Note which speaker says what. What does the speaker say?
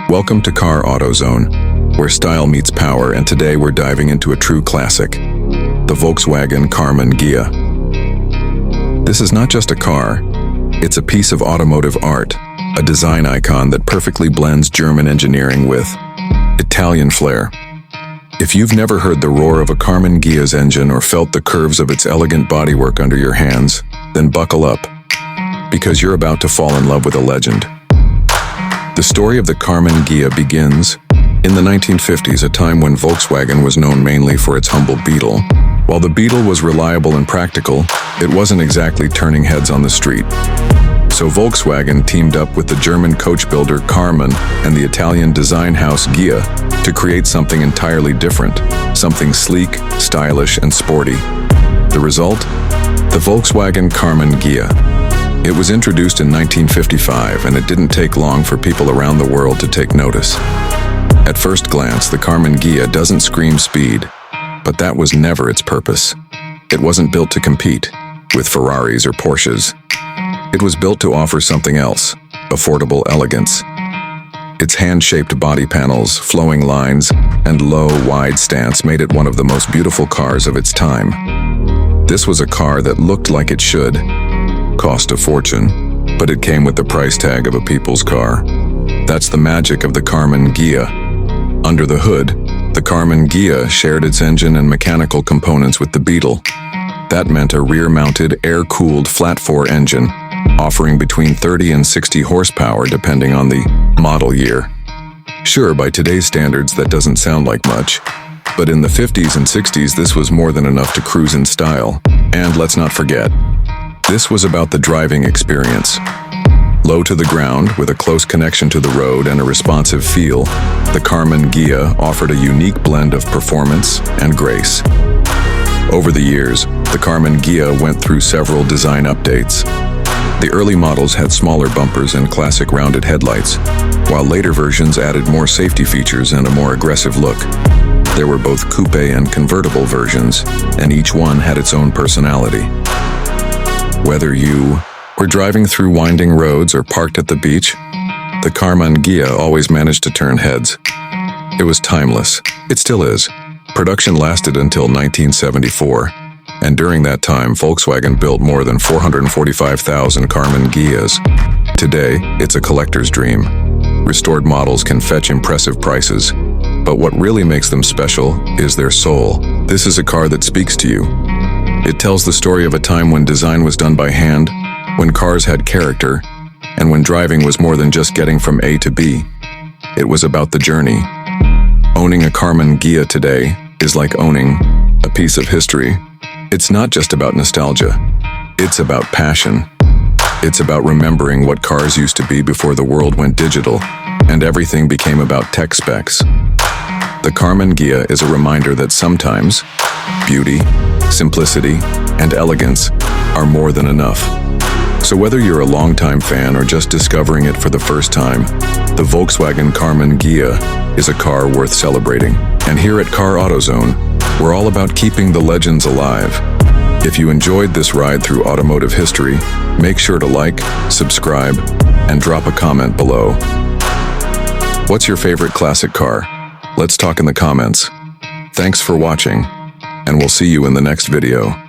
Speaker 1: Welcome to Car AutoZone, where style meets power, and today we're diving into a true classic, the Volkswagen Karmann Ghia. This is not just a car, it's a piece of automotive art, a design icon that perfectly blends German engineering with Italian flair. If you've never heard the roar of a Karmann Ghia's engine or felt the curves of its elegant bodywork under your hands, then buckle up, because you're about to fall in love with a legend. The story of the Karmann Ghia begins in the 1950s, a time when Volkswagen was known mainly for its humble Beetle. While the Beetle was reliable and practical, it wasn't exactly turning heads on the street. So Volkswagen teamed up with the German coach builder Karmann and the Italian design house Ghia to create something entirely different, something sleek, stylish, and sporty. The result? The Volkswagen Karmann Ghia. It was introduced in 1955, and it didn't take long for people around the world to take notice. At first glance, the Karmann Ghia doesn't scream speed, but that was never its purpose. It wasn't built to compete with Ferraris or Porsches. It was built to offer something else: affordable elegance. Its hand-shaped body panels, flowing lines, and low, wide stance made it one of the most beautiful cars of its time. This was a car that looked like it should, cost a fortune, but it came with the price tag of a people's car. That's the magic of the Karmann Ghia. Under the hood, the Karmann Ghia shared its engine and mechanical components with the Beetle. That meant a rear-mounted, air-cooled flat-four engine, offering between 30 and 60 horsepower depending on the model year. Sure, by today's standards that doesn't sound like much, but in the 50s and 60s this was more than enough to cruise in style. And let's not forget, this was about the driving experience. Low to the ground, with a close connection to the road and a responsive feel, the Karmann Ghia offered a unique blend of performance and grace. Over the years, the Karmann Ghia went through several design updates. The early models had smaller bumpers and classic rounded headlights, while later versions added more safety features and a more aggressive look. There were both coupe and convertible versions, and each one had its own personality. Whether you were driving through winding roads or parked at the beach, the Karmann Ghia always managed to turn heads. It was timeless. It still is. Production lasted until 1974, and during that time, Volkswagen built more than 445,000 Karmann Ghias. Today, it's a collector's dream. Restored models can fetch impressive prices, but what really makes them special is their soul. This is a car that speaks to you. It tells the story of a time when design was done by hand, when cars had character, and when driving was more than just getting from A to B. It was about the journey. Owning a Karmann Ghia today is like owning a piece of history. It's not just about nostalgia. It's about passion. It's about remembering what cars used to be before the world went digital, and everything became about tech specs. The Karmann Ghia is a reminder that sometimes beauty, simplicity, and elegance are more than enough. So whether you're a longtime fan or just discovering it for the first time, the Volkswagen Karmann Ghia is a car worth celebrating. And here at Car AutoZone, we're all about keeping the legends alive. If you enjoyed this ride through automotive history, make sure to like, subscribe, and drop a comment below. What's your favorite classic car? Let's talk in the comments. Thanks for watching, and we'll see you in the next video.